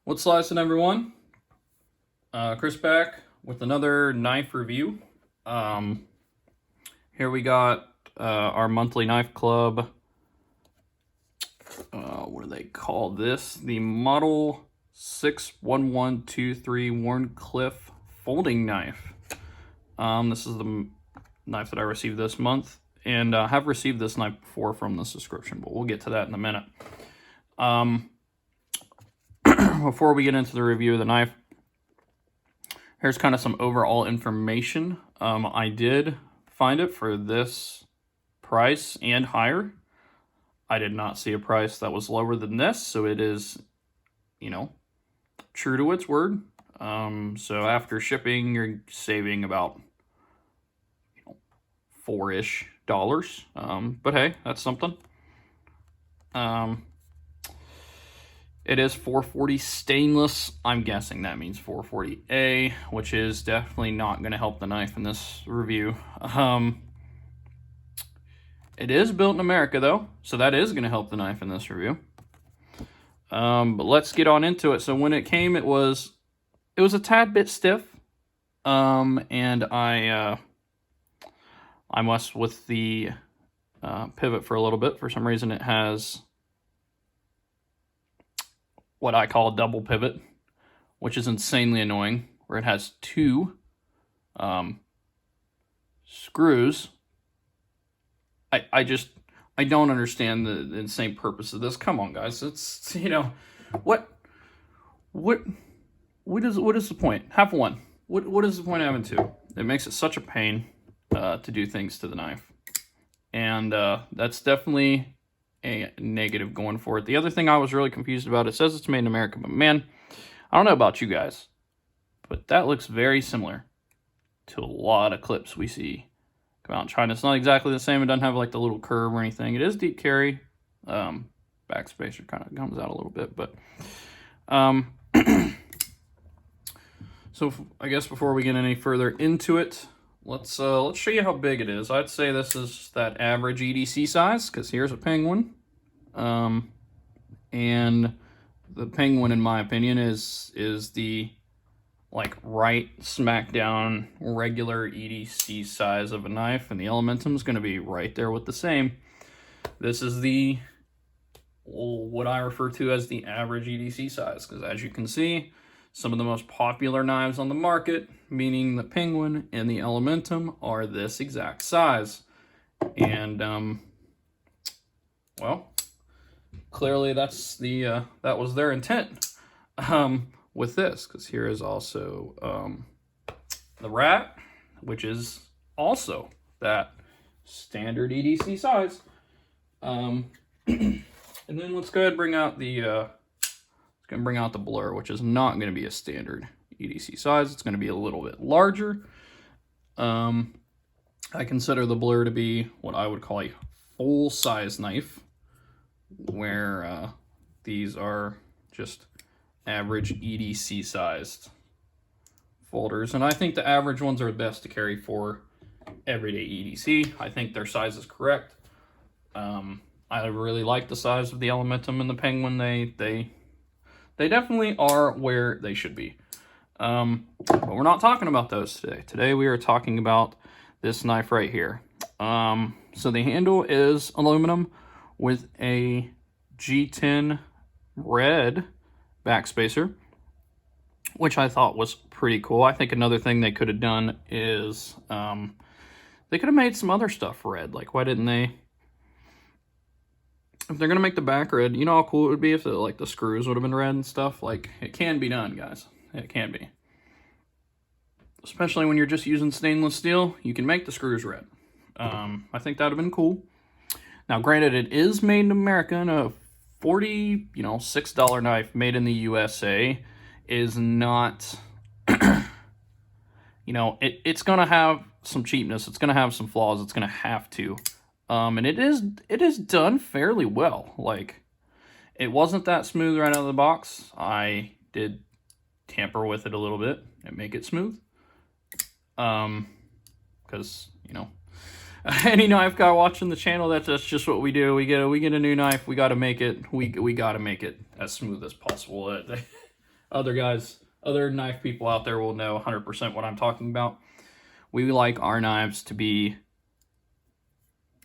What's slicing, everyone? Chris back with another knife review. Here we got our monthly knife club. What do they call this? The Model 61123 Wharncliffe folding knife. This is the knife that I received this month, and I have received this knife before from the subscription, but we'll get to that in a minute. Before we get into the review of the knife, here's kind of some overall information. I did find it for this price and higher. I did not see a price that was lower than this, so it is, true to its word. So after shipping, you're saving about $4-ish. But hey, that's something. It is 440 stainless. I'm guessing that means 440A, which is definitely not going to help the knife in this review. It is built in America, though, so that is going to help the knife in this review. But let's get on into it. So when it came, it was a tad bit stiff, and I messed with the pivot for a little bit. For some reason, it has what I call a double pivot, which is insanely annoying, where it has two screws. I don't understand the insane purpose of this. Come on, guys. It's, what is the point? Have one. What is the point of having two? It makes it such a pain to do things to the knife. And that's definitely a negative going for it. The other thing I was really confused about, it says it's made in America, but man, I don't know about you guys, but that looks very similar to a lot of clips we see come out in China. It's not exactly the same. It doesn't have like the little curve or anything. It is deep carry. Backspacer kind of comes out a little bit, but so I guess before we get any further into it, let's show you how big it is. I'd say this is that average EDC size, because here's a Penguin. And the Penguin, in my opinion, is the right smack down regular EDC size of a knife, and the Elementum is going to be right there with the same. This is the what I refer to as the average EDC size, because as you can see, some of the most popular knives on the market, meaning the Penguin and the Elementum, are this exact size. And, well, clearly that's that was their intent with this, because here is also the Rat, which is also that standard EDC size. And then let's go ahead and bring out the Blur, which is not going to be a standard EDC size. It's going to be a little bit larger. I consider the Blur to be what I would call a full-size knife, where these are just average EDC sized folders. And I think the average ones are the best to carry for everyday EDC. I think their size is correct. I really like the size of the Elementum and the Penguin. They definitely are where they should be. But we're not talking about those today. Today we are talking about this knife right here. So the handle is aluminum with a G10 red backspacer, which I thought was pretty cool. I think another thing they could have done is they could have made some other stuff red. Like, why didn't they? If they're going to make the back red, you know how cool it would be if the screws would have been red and stuff? Like, it can be done, guys. It can be. Especially when you're just using stainless steel, you can make the screws red. I think that would have been cool. Now, granted, it is made in America, and a $6 knife made in the USA is not, it's going to have some cheapness. It's going to have some flaws. It's going to have to. And it is done fairly well. Like, it wasn't that smooth right out of the box. I did tamper with it a little bit and make it smooth. Because, any knife guy watching the channel, that's just what we do. We get a new knife, we got to make it. We got to make it as smooth as possible. other knife people out there will know 100% what I'm talking about. We like our knives to be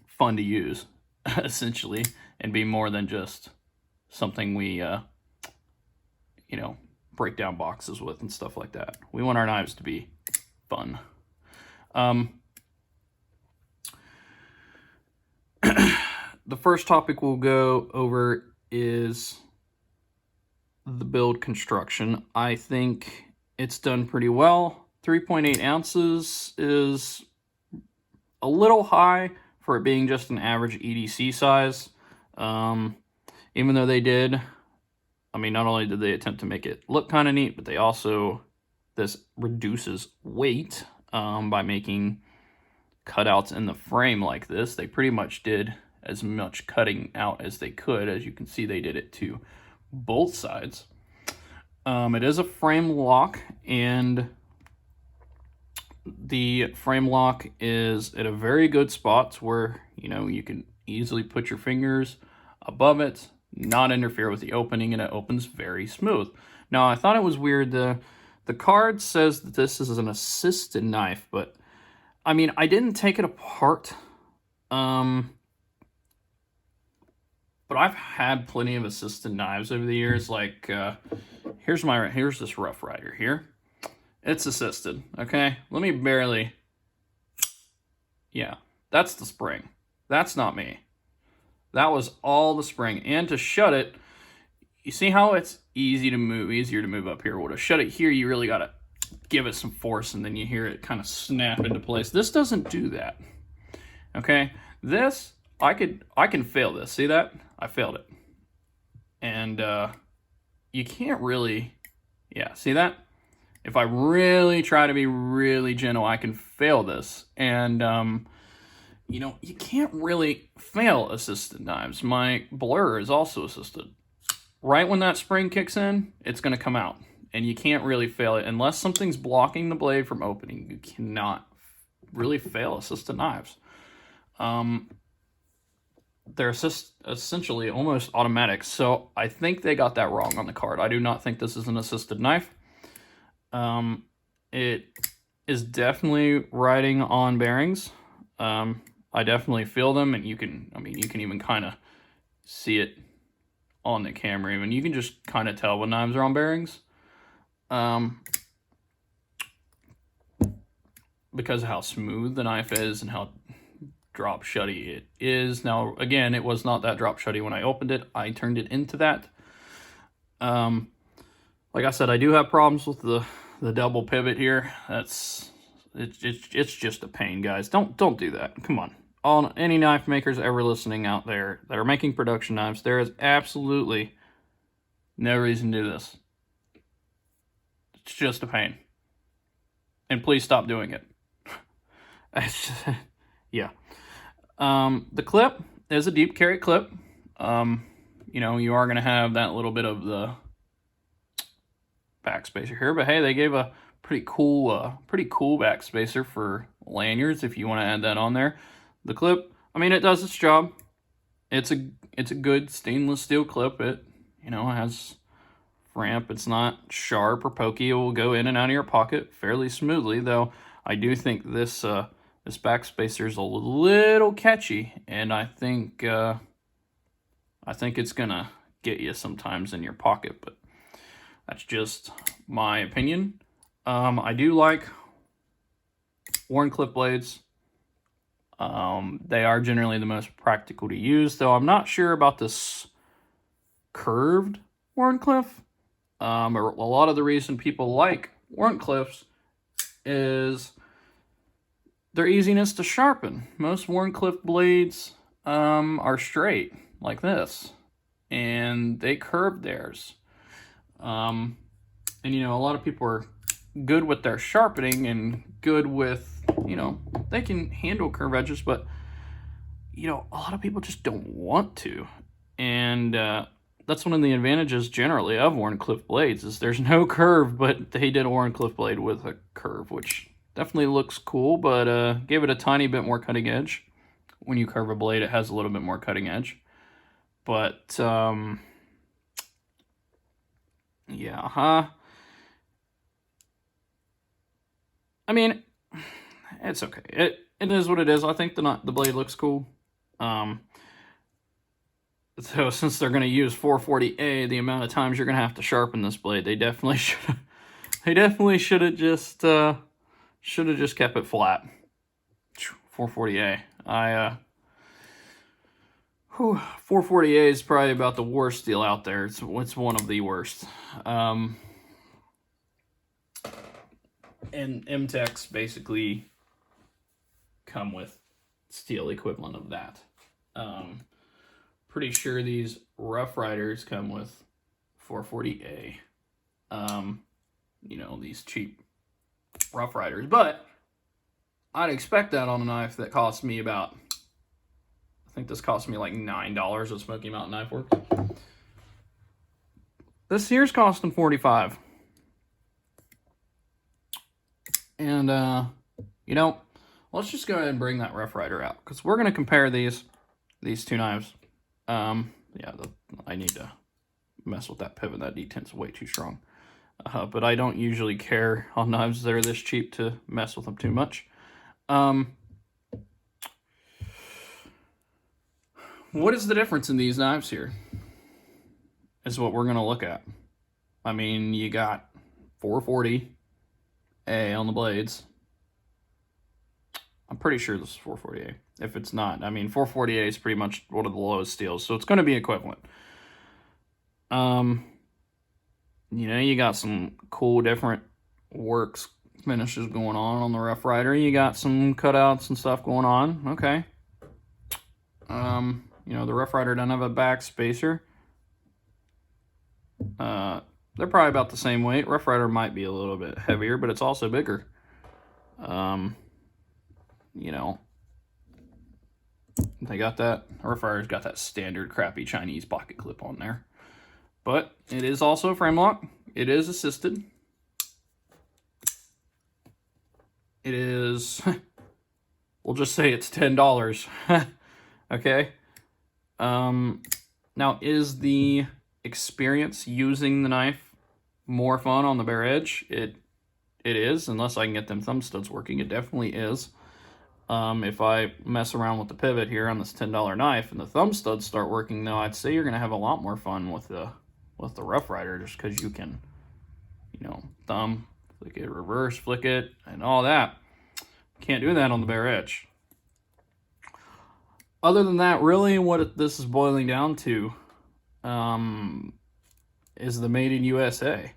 fun to use, essentially, and be more than just something we, break down boxes with and stuff like that. We want our knives to be fun. The first topic we'll go over is the build construction. I think it's done pretty well. 3.8 ounces is a little high for it being just an average EDC size. Even though they did, not only did they attempt to make it look kind of neat, but this reduces weight by making cutouts in the frame like this. They pretty much did as much cutting out as they could. As you can see, they did it to both sides. It is a frame lock, and the frame lock is at a very good spot where you can easily put your fingers above it, not interfere with the opening, and it opens very smooth. Now, I thought it was weird. The card says that this is an assisted knife, but I didn't take it apart. But I've had plenty of assisted knives over the years. Like, here's this Rough Rider here. It's assisted, okay? Let me barely... Yeah, that's the spring. That's not me. That was all the spring. And to shut it, you see how it's easier to move up here. Well, to shut it here, you really got to give it some force, and then you hear it kind of snap into place. This doesn't do that, okay? This, I can fail this. See that? I failed it. And you can't really, yeah, see that? If I really try to be really gentle, I can fail this. And, you can't really fail assisted knives. My Blur is also assisted. Right when that spring kicks in, it's going to come out. And you can't really fail it. Unless something's blocking the blade from opening, you cannot really fail assisted knives. They're essentially almost automatic. So I think they got that wrong on the card. I do not think this is an assisted knife. It is definitely riding on bearings. I definitely feel them, and you can even kind of see it on the camera. Even you can just kind of tell when knives are on bearings. Because of how smooth the knife is and how drop shutty it is. Now, again, it was not that drop shutty when I opened it. I turned it into that. Like I said, I do have problems with the double pivot here. It's just a pain, guys. Don't do that. Come on. All any knife makers ever listening out there that are making production knives, there is absolutely no reason to do this. It's just a pain. And please stop doing it. Yeah. The clip is a deep carry clip. You are going to have that little bit of the backspacer here, but hey, they gave a pretty cool backspacer for lanyards if you want to add that on there. The clip, it does its job. It's a good stainless steel clip. It has ramp. It's not sharp or pokey. It will go in and out of your pocket fairly smoothly, though I do think this backspacer is a little catchy, and I think it's gonna get you sometimes in your pocket, but that's just my opinion. I do like Wharncliffe blades. They are generally the most practical to use, though I'm not sure about this curved Wharncliffe. A lot of the reason people like Wharncliffes is their easiness to sharpen. Most Wharncliffe blades are straight like this, and they curve theirs. And a lot of people are good with their sharpening and good with, they can handle curved edges, but a lot of people just don't want to. And that's one of the advantages generally of Wharncliffe blades is there's no curve, but they did a Wharncliffe blade with a curve, which definitely looks cool, but gave it a tiny bit more cutting edge. When you curve a blade, it has a little bit more cutting edge. But, yeah, I mean, it's okay. It is what it is. I think the blade looks cool. So since they're going to use 440A, the amount of times you're going to have to sharpen this blade, they definitely should. They definitely should have just kept it flat. 440A. 440A is probably about the worst steel out there. It's one of the worst. And M-Techs basically come with steel equivalent of that. Pretty sure these Rough Riders come with 440A. You know, these cheap Rough Riders. But I'd expect that on a knife that cost me about, I think this cost me like $9 at Smoky Mountain Knife Works. This here's costing $45. And, you know, let's just go ahead and bring that Rough Rider out, because we're going to compare these two knives. Yeah, I need to mess with that pivot. That detent's way too strong. But I don't usually care on knives that are this cheap to mess with them too much. What is the difference in these knives here? Is what we're going to look at. I mean, you got 440A on the blades. I'm pretty sure this is 440A. If it's not, I mean, 440A is pretty much one of the lowest steels, so it's going to be equivalent. You know, you got some cool different works finishes going on the Rough Rider. You got some cutouts and stuff going on. Okay. You know, the Rough Rider doesn't have a back spacer. They're probably about the same weight. Rough Rider might be a little bit heavier, but it's also bigger. You know, they got that. Rough Rider's got that standard crappy Chinese pocket clip on there. But it is also frame lock. It is assisted. It is, we'll just say it's $10. Okay. Now, is the experience using the knife more fun on the bare edge? It is, unless I can get them thumb studs working. It definitely is. If I mess around with the pivot here on this $10 knife and the thumb studs start working, though, I'd say you're going to have a lot more fun with the Rough Rider, just because you can, you know, thumb, flick it, reverse, flick it, and all that. Can't do that on the bare edge. Other than that, really what this is boiling down to is the Made in USA.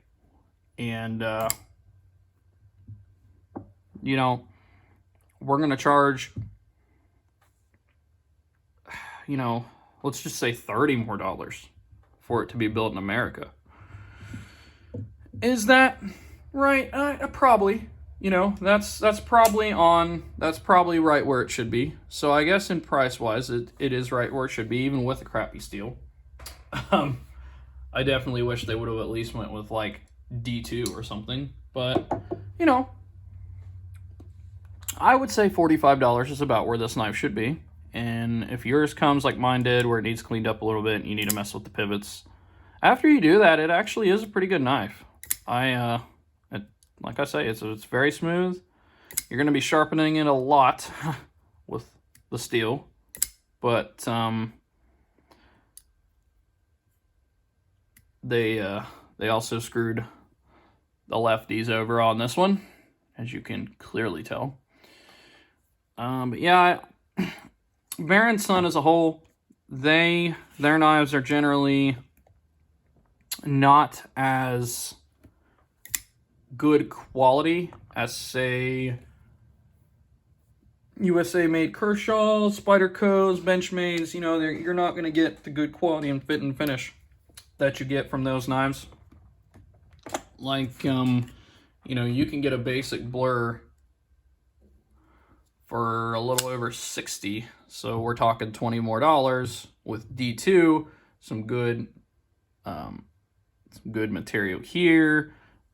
And, you know, we're going to charge, you know, let's just say $30 more for it to be built in America. Is that right? Probably. You know, that's probably right where it should be. So I guess in price wise, it is right where it should be, even with the crappy steel. I definitely wish they would have at least went with like D2 or something. But, you know, I would say $45 is about where this knife should be. And if yours comes like mine did, where it needs cleaned up a little bit and you need to mess with the pivots, after you do that, it actually is a pretty good knife. Like I say, it's very smooth. You're going to be sharpening it a lot with the steel, but they also screwed the lefties over on this one, as you can clearly tell. But yeah, Baron Sun as a whole, their knives are generally not as good quality as, say, USA made Kershaws, Spydercos, Benchmade's. You know, you're not going to get the good quality and fit and finish that you get from those knives. Like, you know, you can get a basic blur for a little over $60. So we're talking $20 more with D2, some good material here.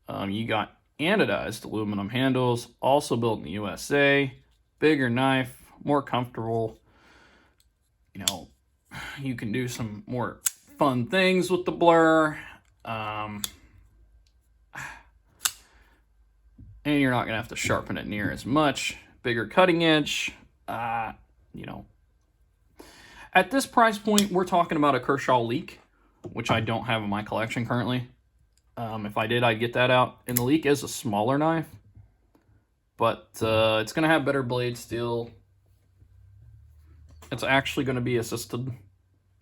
You got anodized aluminum handles, also built in the USA. Bigger knife, more comfortable. You know, you can do some more fun things with the blur. And and you're not going to have to sharpen it near as much. Bigger cutting edge, you know. At this price point, we're talking about a Kershaw Leek, which I don't have in my collection currently. If I did, I'd get that out. And the Leek is a smaller knife, but it's going to have better blade steel. It's actually going to be assisted.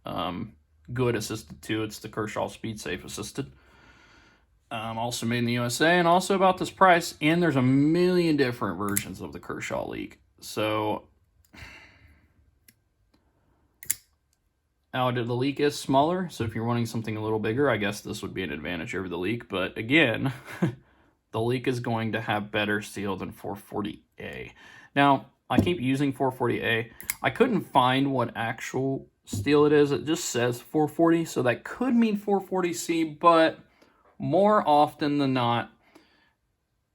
Good assisted too. It's the Kershaw Speed Safe assisted. Also made in the USA, and also about this price. And there's a million different versions of the Kershaw Leek. So now the Leek is smaller, so if you're wanting something a little bigger, I guess this would be an advantage over the Leek. But again, the Leek is going to have better steel than 440A. Now, I keep using 440A. I couldn't find what actual steel it is. It just says 440, so that could mean 440C, but more often than not,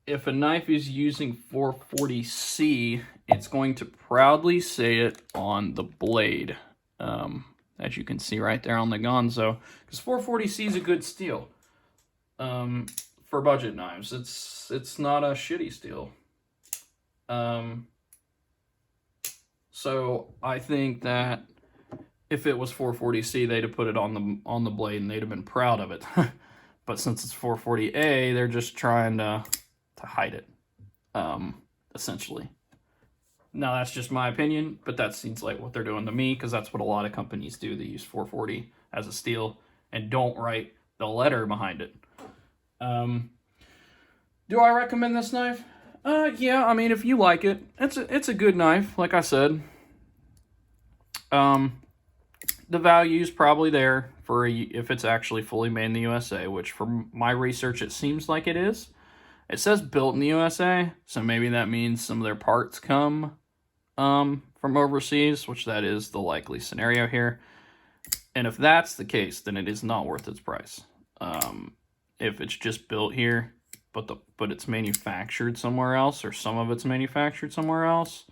if a knife is using 440C, it's going to proudly say it on the blade, as you can see right there on the Gonzo, because 440C is a good steel for budget knives. It's not a shitty steel. So I think that if it was 440C, they'd have put it on the blade and they'd have been proud of it. But since it's 440A, they're just trying to hide it, essentially. Now, that's just my opinion, but that seems like what they're doing to me, because that's what a lot of companies do. They use 440 as a steel and don't write the letter behind it. Do I recommend this knife? Yeah, I mean, if you like it, it's a good knife, like I said. The value's probably there for if it's actually fully made in the USA, which from my research, it seems like it is. It says built in the USA, so maybe that means some of their parts come from overseas, which that is the likely scenario here. And if that's the case, then it is not worth its price. If it's just built here, but it's manufactured somewhere else, or some of it's manufactured somewhere else,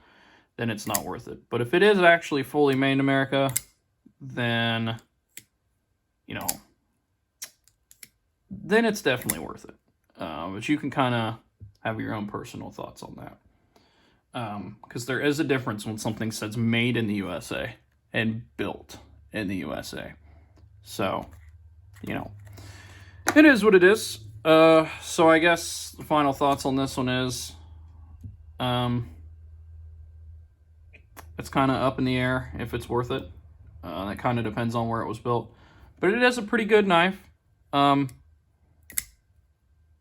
then it's not worth it. But if it is actually fully made in America, then, you know, then it's definitely worth it. But you can kind of have your own personal thoughts on that. Because there is a difference when something says made in the USA and built in the USA. So, you know, it is what it is. So I guess the final thoughts on this one is, it's kind of up in the air if it's worth it. That kind of depends on where it was built. But it is a pretty good knife.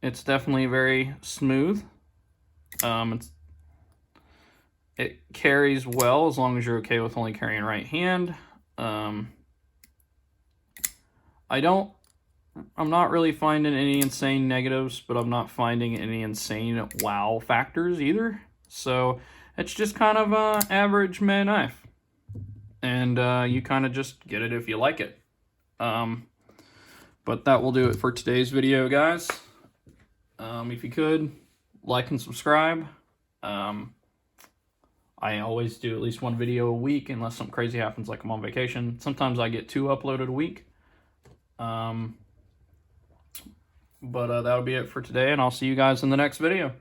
It's definitely very smooth. It carries well as long as you're okay with only carrying right hand. I'm not really finding any insane negatives, but I'm not finding any insane wow factors either. So it's just kind of an average meh knife. And you kind of just get it if you like it. But that will do it for today's video, guys. If you could, like and subscribe. I always do at least one video a week unless something crazy happens like I'm on vacation. Sometimes I get 2 uploaded a week. But that'll be it for today, and I'll see you guys in the next video.